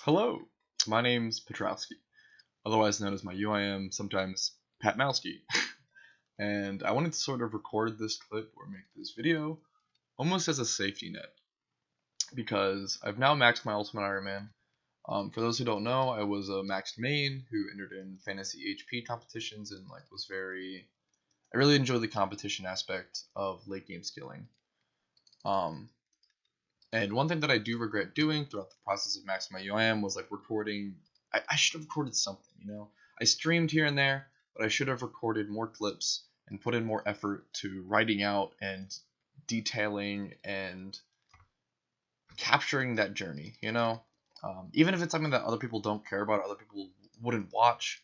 Hello, my name's Petrowski, otherwise known as my UIM, sometimes Pat Mowski, and I wanted to sort of record this clip or make this video almost as a safety net because I've now maxed my Ultimate Iron Man. For those who don't know, I was a maxed main who entered in fantasy HP competitions and was very. I really enjoy the competition aspect of late game skilling. Um, And one thing that I do regret doing throughout the process of maxing my UIM was recording. I should have recorded something. I streamed here and there, but I should have recorded more clips and put in more effort to writing out and detailing and capturing that journey. Even if it's something that other people don't care about, other people wouldn't watch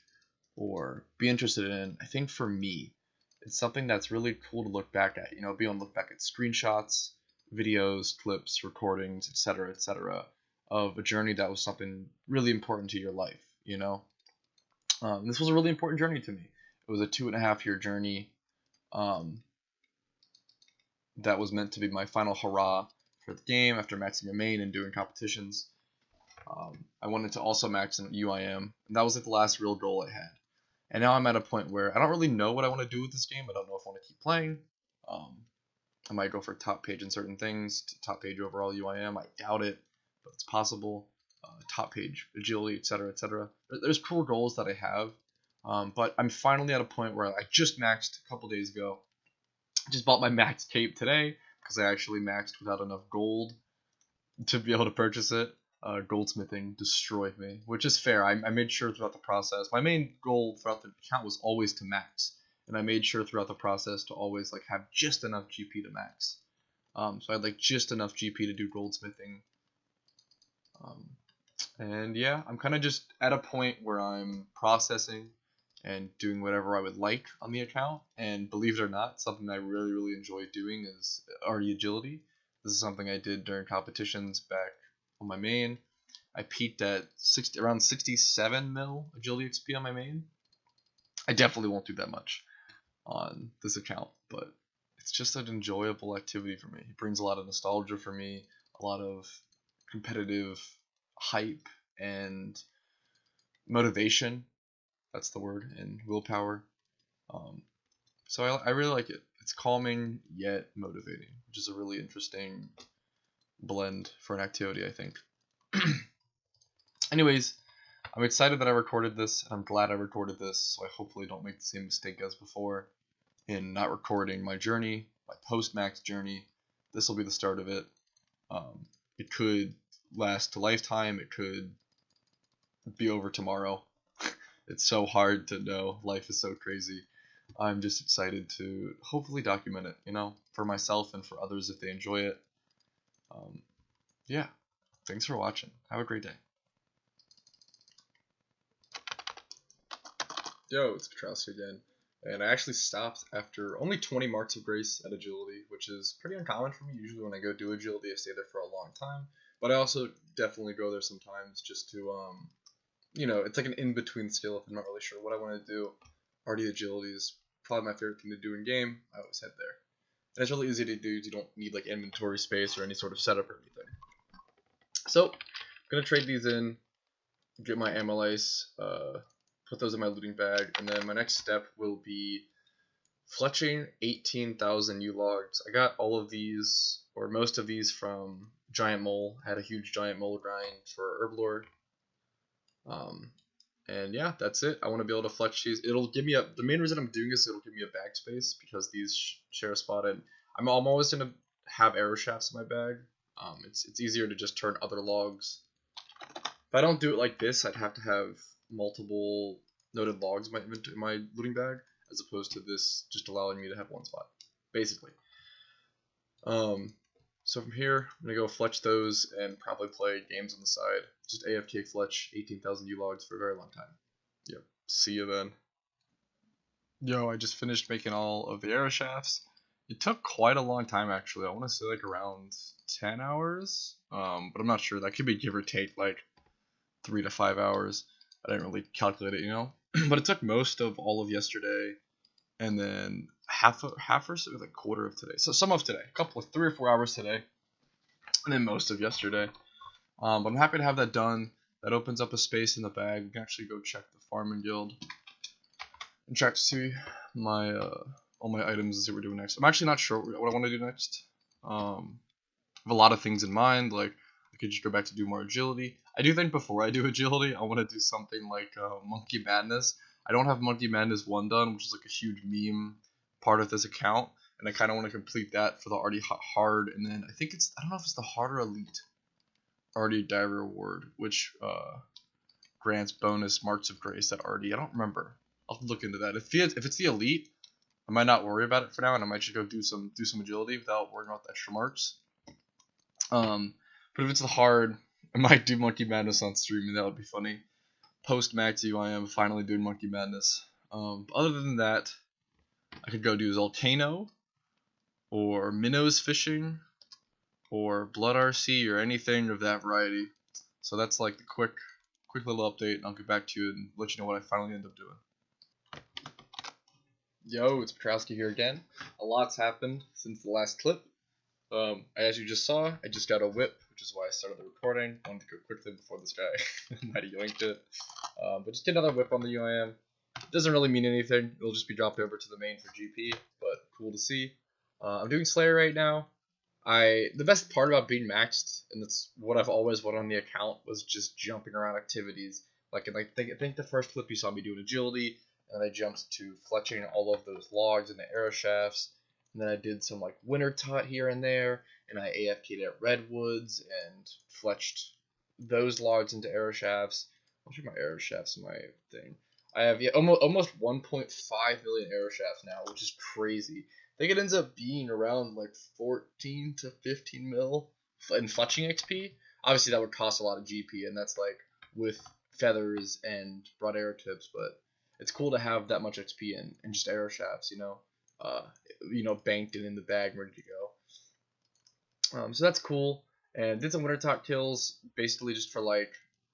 or be interested in. I think for me, it's something that's really cool to look back at. Be able to look back at screenshots, videos, clips, recordings, etc., of a journey that was something really important to your life. This was a really important journey to me. It was a 2.5 year journey that was meant to be my final hurrah for the game after maxing my main and doing competitions. I wanted to also max in UIM, and that was the last real goal I had. And now I'm at a point where I don't really know what I want to do with this game. I don't know if I want to keep playing. I might go for top page in certain things, top page overall UIM. I doubt it, but it's possible. Top page agility, etc. There's cool goals that I have, but I'm finally at a point where I just maxed a couple days ago. I just bought my max cape today because I actually maxed without enough gold to be able to purchase it. Goldsmithing destroyed me, which is fair. I made sure throughout the process. My main goal throughout the account was always to max, and I made sure throughout the process to always have just enough GP to max. So I had just enough GP to do goldsmithing. And yeah, I'm kind of just at a point where I'm processing and doing whatever I would like on the account. And believe it or not, something I really enjoy doing is RD agility. This is something I did during competitions back on my main. I peaked at around 67 mil agility XP on my main. I definitely won't do that much on this account, but it's just an enjoyable activity for me. It brings a lot of nostalgia for me, a lot of competitive hype and motivation. That's the word, and willpower. So I really like it. It's calming yet motivating, which is a really interesting blend for an activity, I think. Anyways, I'm excited that I recorded this, and I'm glad I recorded this, so I hopefully don't make the same mistake as before in not recording my journey, my post-max journey. This will be the start of it. It could last a lifetime. It could be over tomorrow. It's so hard to know. Life is so crazy. I'm just excited to hopefully document it, for myself and for others if they enjoy it. Yeah, thanks for watching. Have a great day. Yo, it's Petrowski again. And I actually stopped after only 20 marks of grace at agility, which is pretty uncommon for me. Usually when I go do agility, I stay there for a long time. But I also definitely go there sometimes just to, it's like an in-between skill if I'm not really sure what I want to do. RD agility is probably my favorite thing to do in game. I always head there. And it's really easy to do. You don't need inventory space or any sort of setup or anything. So, I'm going to trade these in, get my Amelice, put those in my looting bag, and then my next step will be fletching 18,000 U-logs. I got all of these, or most of these, from Giant Mole. I had a huge Giant Mole grind for Herblore. And yeah, that's it. I want to be able to fletch these. It'll give me the main reason I'm doing this, it'll give me a bag space, because these share a spot, and I'm always going to have arrow shafts in my bag. It's easier to just turn other logs. If I don't do it like this, I'd have to have multiple noted logs in my looting bag, as opposed to this just allowing me to have one spot, basically. So from here, I'm going to go fletch those and probably play games on the side. Just AFK fletch 18,000 U-logs for a very long time. Yep, see you then. Yo, I just finished making all of the arrow shafts. It took quite a long time, actually. I want to say around 10 hours, but I'm not sure. That could be give or take 3 to 5 hours. I didn't really calculate it, but it took most of all of yesterday, and then half or so, quarter of today. So some of today, 3 or 4 hours today, and then most of yesterday. But I'm happy to have that done. That opens up a space in the bag. We can actually go check the farming guild and check to see my all my items and see what we're doing next. I'm actually not sure what I want to do next. I have a lot of things in mind. Like I could just go back to do more agility. I do think before I do agility, I want to do something like Monkey Madness. I don't have Monkey Madness 1 done, which is like a huge meme part of this account, and I kind of want to complete that for the already hard. And then I don't know if it's the harder elite already diary reward, which grants bonus marks of grace that already. I don't remember. I'll look into that. If it's the elite, I might not worry about it for now, and I might just go do some agility without worrying about the extra marks. But if it's the hard, I might do Monkey Madness on stream, and that would be funny. Post max UIM, finally doing Monkey Madness. Other than that, I could go do Volcano, or Minnows Fishing, or Blood RC, or anything of that variety. So that's like the quick little update, and I'll get back to you and let you know what I finally end up doing. Yo, it's Petrowski here again. A lot's happened since the last clip. As you just saw, I just got a whip, which is why I started the recording. I wanted to go quickly before this guy might have yoinked it. But just get another whip on the UIM. It doesn't really mean anything. It'll just be dropped over to the main for GP, but cool to see. I'm doing Slayer right now. The best part about being maxed, and that's what I've always wanted on the account, was just jumping around activities. Like, I think the first clip you saw me doing agility, and I jumped to fletching all of those logs and the arrow shafts. And then I did some like winter tot here and there, and I AFK'd at redwoods and fletched those logs into arrow shafts. I'll show my arrow shafts in my thing. I have almost 1.5 million arrow shafts now, which is crazy. I think it ends up being around like 14 to 15 mil in fletching XP. Obviously, that would cost a lot of GP, and that's like with feathers and broad arrow tips. But it's cool to have that much XP and just arrow shafts, banked and in the bag, ready to go. So that's cool. And did some winter top kills, basically just for like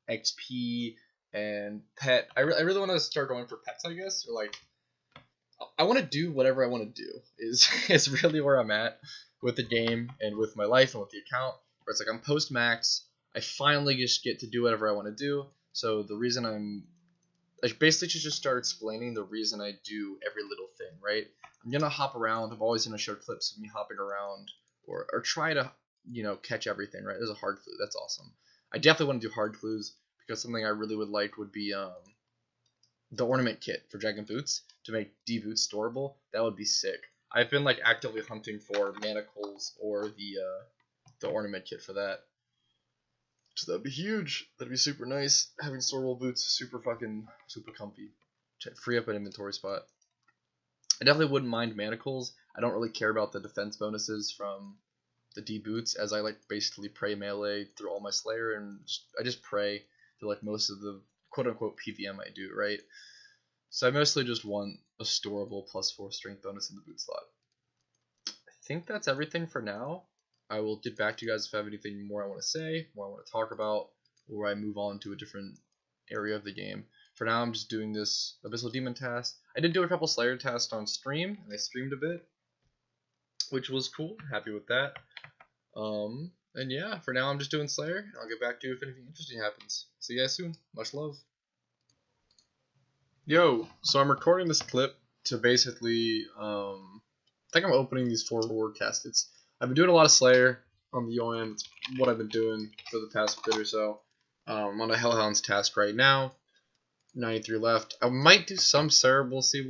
XP and pet. I really want to start going for pets, I guess, or like I want to do whatever I want to do. Is really where I'm at with the game and with my life and with the account. Where it's like I'm post max. I finally just get to do whatever I want to do. So the reason basically just start explaining the reason I do every little thing, right? I'm gonna hop around. I'm always gonna show clips of me hopping around or try to catch everything, right? There's a hard clue. That's awesome. I definitely want to do hard clues because something I really would like would be the ornament kit for Dragon Boots to make D Boots storable. That would be sick. I've been like actively hunting for manacles or the ornament kit for that. So that'd be huge. That'd be super nice. Having storable boots, super comfy. Free up an inventory spot. I definitely wouldn't mind manacles. I don't really care about the defense bonuses from the D boots, as I like basically pray melee through all my Slayer, and I just pray through like most of the quote unquote PVM I do, right? So I mostly just want a storable +4 strength bonus in the boot slot. I think that's everything for now. I will get back to you guys if I have anything more I want to say, more I want to talk about, or I move on to a different area of the game. For now, I'm just doing this Abyssal Demon task. I did do a couple Slayer tasks on stream, and I streamed a bit, which was cool. Happy with that. And yeah, for now I'm just doing Slayer, and I'll get back to you if anything interesting happens. See you guys soon. Much love. Yo, so I'm recording this clip to basically, I think I'm opening these 4 reward caskets. I've been doing a lot of Slayer on the UIM. It's what I've been doing for the past bit or so. I'm on a Hellhounds task right now. 93 left. I might do some Serb. We'll see.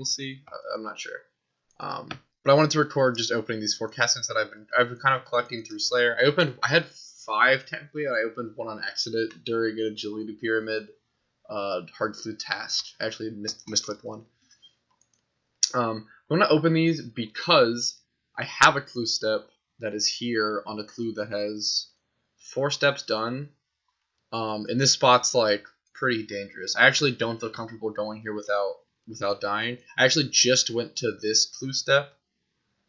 I'm not sure. But I wanted to record just opening these 4 caskets that I've been kind of collecting through Slayer. I had 5 technically, and I opened 1 on accident during an agility pyramid hard clue task. I actually misclicked 1. I'm gonna open these because I have a clue step that is here on a clue that has 4 steps done. And this spot's like pretty dangerous. I actually don't feel comfortable going here without dying. I actually just went to this clue step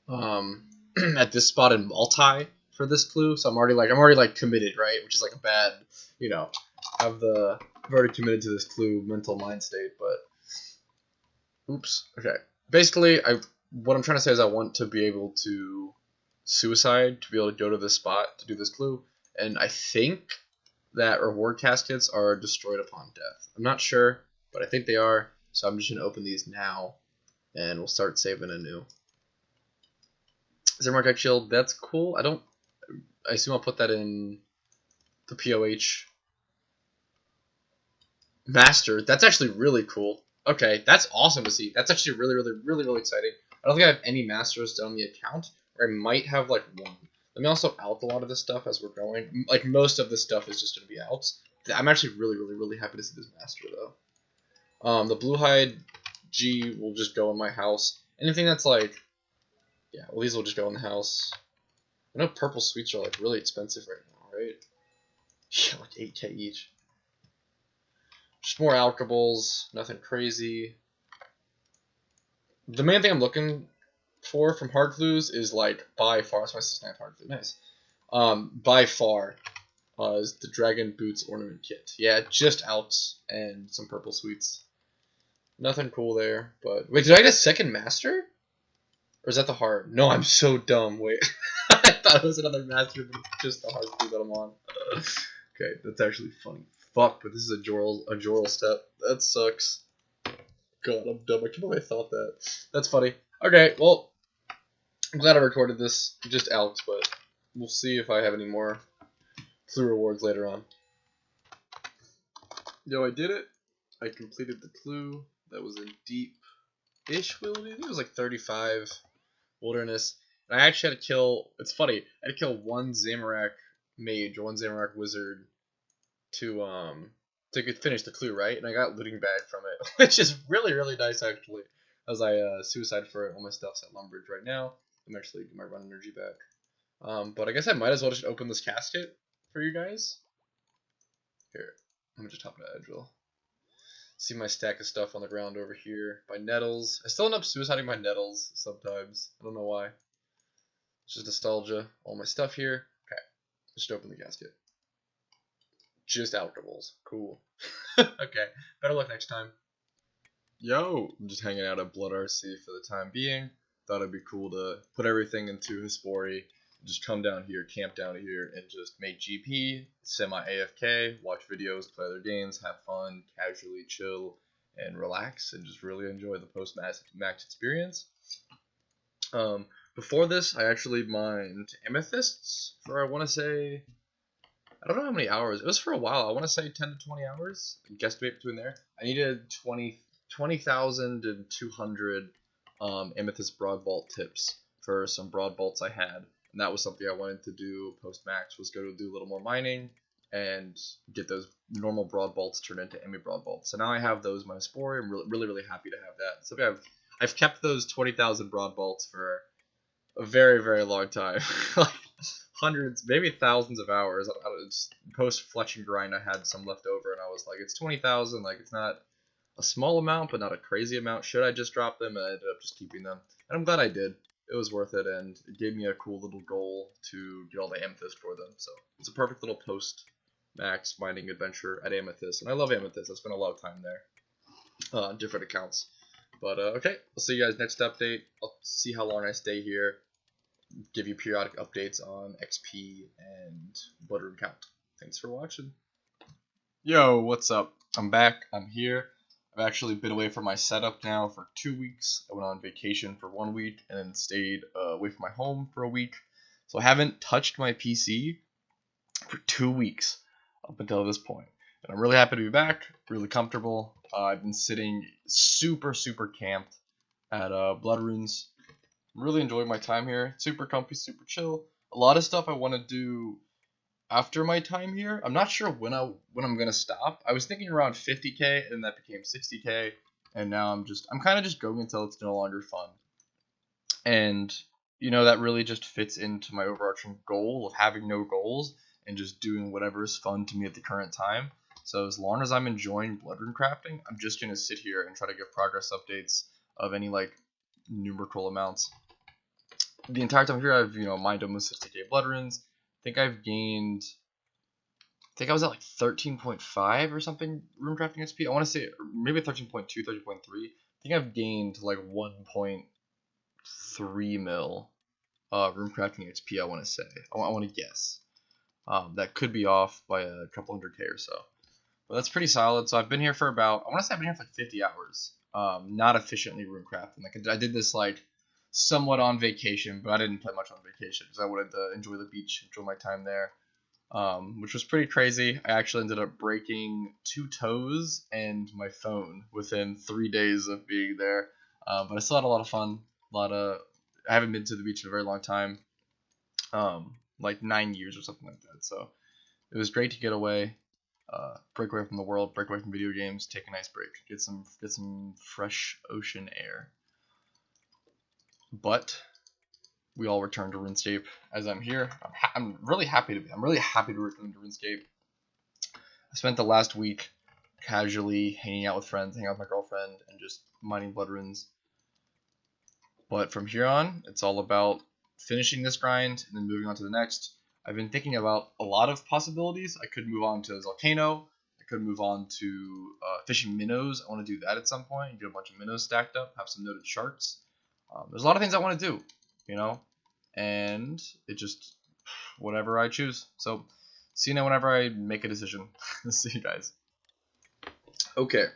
at this spot in multi for this clue, so I'm already committed, right? Which is like a bad, I've already committed to this clue mental mind state, but oops. Okay. Basically, what I'm trying to say is I want to be able to suicide to be able to go to this spot to do this clue, and I think that reward caskets are destroyed upon death. I'm not sure, but I think they are. So I'm just gonna open these now, and we'll start saving anew. Zimmermark Shield, that's cool. I assume I'll put that in the POH Master. That's actually really cool. Okay, that's awesome to see. That's actually really exciting. I don't think I have any Masters done on the account, or I might have like one. Let me also out a lot of this stuff as we're going. Like most of this stuff is just going to be outs. I'm actually really happy to see this Master though. The Blue Hide G will just go in my house. Anything that's like, yeah, well, these will just go in the house. I know purple sweets are like really expensive right now, right? Yeah, like 8K each. Just more alcohols, nothing crazy. The main thing I'm looking for from hard clues is like by far. That's why I snap hard clue. Nice. By far, is the Dragon Boots ornament kit. Yeah, just outs and some purple sweets. Nothing cool there. But wait, did I get a second master? Or is that the hard? No, I'm so dumb. Wait, I thought it was another master, but it's just the hard clue that I'm on. Okay, that's actually funny. Fuck, but this is a Joral step. That sucks. God, I'm dumb. I can't believe I thought that. That's funny. Okay, well, I'm glad I recorded this. Just out, but we'll see if I have any more clue rewards later on. Yo, I did it. I completed the clue. That was in deep-ish wilderness. I think it was like 35 wilderness. And I actually had to kill. It's funny. I had to kill one Zamorak mage or one Zamorak wizard to finish the clue, right? And I got looting bag from it, which is really nice actually. As I suicide for it, all my stuff's at Lumbridge right now. I'm actually get my run energy back. But I guess I might as well just open this casket for you guys. Here, I'm gonna just hop into Edgewell. See my stack of stuff on the ground over here. My nettles. I still end up suiciding my nettles sometimes. I don't know why. It's just nostalgia. All my stuff here. Okay, just open the casket. Just alcohols. Cool. Okay, better luck next time. Yo, I'm just hanging out at Blood RC for the time being. Thought it'd be cool to put everything into Hispori, just come down here, camp down here, and just make GP, semi-AFK, watch videos, play other games, have fun, casually chill, and relax, and just really enjoy the post-max experience. Before this, I actually mined amethysts for, I want to say, I don't know how many hours. It was for a while. I want to say 10 to 20 hours. Guesstimate between there. I needed 20,200 amethyst broad vault tips for some broad vaults I had, and that was something I wanted to do post max. Was go to do a little more mining and get those normal broad vaults turned into Emmy broad vaults. So now I have those in my Spore. I'm really happy to have that. So I've kept those 20,000 broad vaults for a very long time. Like hundreds, maybe thousands of hours. Post fletch and grind, I had some left over, and I was like, it's 20,000. Like, it's not a small amount, but not a crazy amount. Should I just drop them? And I ended up just keeping them, and I'm glad I did. It was worth it, and it gave me a cool little goal to get all the amethyst for them. So it's a perfect little post max mining adventure at Amethyst, and I love Amethyst. I spent a lot of time there, on different accounts. But okay, I'll see you guys next update. I'll see how long I stay here. Give you periodic updates on XP and Bloodroom count. Thanks for watching. Yo, what's up? I'm back. I'm here. I've actually been away from my setup now for 2 weeks. I went on vacation for 1 week and then stayed away from my home for a week. So I haven't touched my PC for 2 weeks up until this point. And I'm really happy to be back, really comfortable. I've been sitting super camped at Blood Runes. Really enjoying my time here. Super comfy, super chill. A lot of stuff I want to do after my time here. I'm not sure when I'm gonna stop. I was thinking around 50k, and that became 60k, and now I'm kind of just going until it's no longer fun. And you know, that really just fits into my overarching goal of having no goals and just doing whatever is fun to me at the current time. So as long as I'm enjoying Bloodrune crafting, I'm just gonna sit here and try to give progress updates of any like numerical amounts. The entire time here, I've mined almost 60k blood runes. I think I've gained. I think I was at like 13.5 or something rune crafting XP. I want to say maybe 13.2, 13.3. I think I've gained like 1.3 mil rune crafting XP. I want to say. I want to guess. that could be off by a couple 100K or so. But that's pretty solid. So I've been here for about, I want to say I've been here for like 50 hours. Not efficiently runecrafting. Like I did this like somewhat on vacation, but I didn't play much on vacation because I wanted to enjoy the beach, enjoy my time there. Which was pretty crazy. I actually ended up breaking 2 toes and my phone within 3 days of being there. But I still had a lot of fun. I haven't been to the beach in a very long time, like 9 years or something like that. So it was great to get away, break away from the world, break away from video games, take a nice break, get some fresh ocean air. But we all return to RuneScape as I'm here. I'm really happy to return to RuneScape. I spent the last week casually hanging out with friends, hanging out with my girlfriend, and just mining blood runes. But from here on, it's all about finishing this grind and then moving on to the next. I've been thinking about a lot of possibilities. I could move on to Volcano. I could move on to fishing minnows. I want to do that at some point. Get a bunch of minnows stacked up, have some noted sharks. There's a lot of things I want to do, you know, and it just whatever I choose. So see you now whenever I make a decision. See you guys. Okay.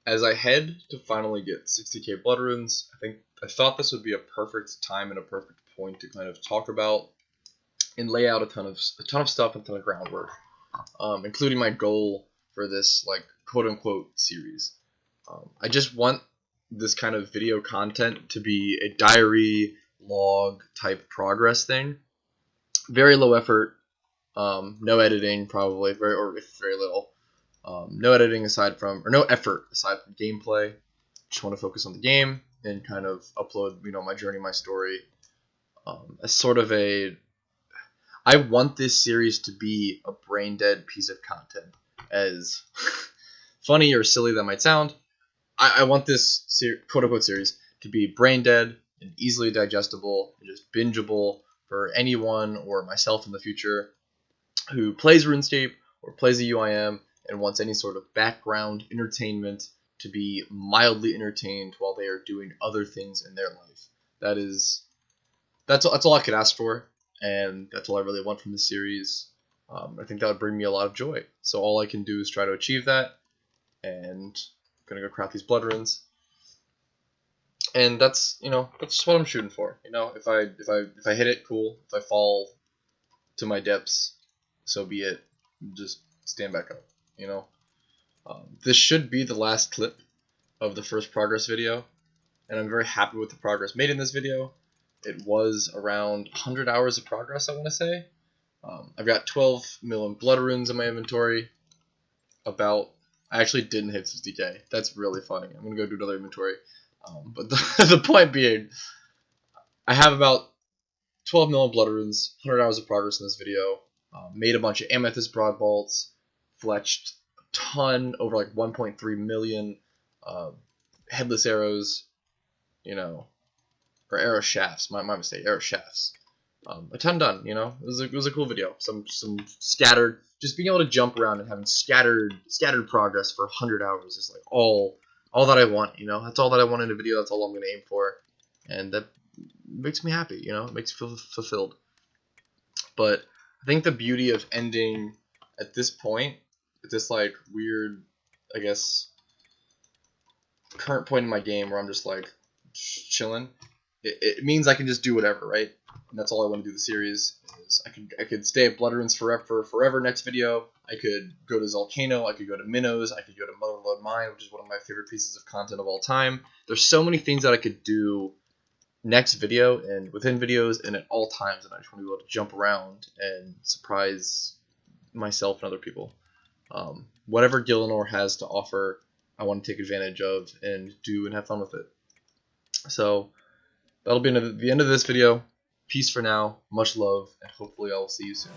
As I head to finally get 60k blood runes, I thought this would be a perfect time and a perfect point to kind of talk about and lay out a ton of stuff and a ton of groundwork, including my goal for this like quote unquote series. I just want this kind of video content to be a diary log type progress thing. Very low effort, no editing probably, very little. No editing no effort aside from gameplay. Just want to focus on the game and kind of upload, my journey, my story. As sort of I want this series to be a brain dead piece of content. As funny or silly that might sound, I want this quote unquote series to be brain dead and easily digestible and just bingeable for anyone or myself in the future who plays RuneScape or plays a UIM and wants any sort of background entertainment to be mildly entertained while they are doing other things in their life. That's all I could ask for, and that's all I really want from this series. I think that would bring me a lot of joy. So all I can do is try to achieve that, and I'm gonna go craft these blood runes. And that's just what I'm shooting for. If I hit it, cool. If I fall to my depths, so be it. Just stand back up. This should be the last clip of the first progress video, and I'm very happy with the progress made in this video. It was around 100 hours of progress, I want to say. I've got 12 million blood runes in my inventory. I actually didn't hit 60k. That's really funny. I'm going to go do another inventory. But the point being, I have about 12 million blood runes, 100 hours of progress in this video. Made a bunch of amethyst broad bolts, fletched a ton, over like 1.3 million headless arrows, or arrow shafts. My mistake, arrow shafts. A ton done. It was a cool video. Some scattered, just being able to jump around and having scattered progress for 100 hours is like all that I want. That's all that I want in a video. That's all I'm gonna aim for, and that makes me happy. It makes me feel fulfilled. But I think the beauty of ending at this point, at this like weird, I guess, current point in my game where I'm just like chilling, it means I can just do whatever, right? And that's all I want to do the series. Is I could stay at Blood Runes forever. Next video, I could go to Volcano, I could go to Minnows, I could go to Motherlode Mine, which is one of my favorite pieces of content of all time. There's so many things that I could do next video and within videos and at all times, and I just want to be able to jump around and surprise myself and other people. Whatever Gielinor has to offer, I want to take advantage of and do and have fun with it. So that'll be the end of this video. Peace for now, much love, and hopefully I will see you soon.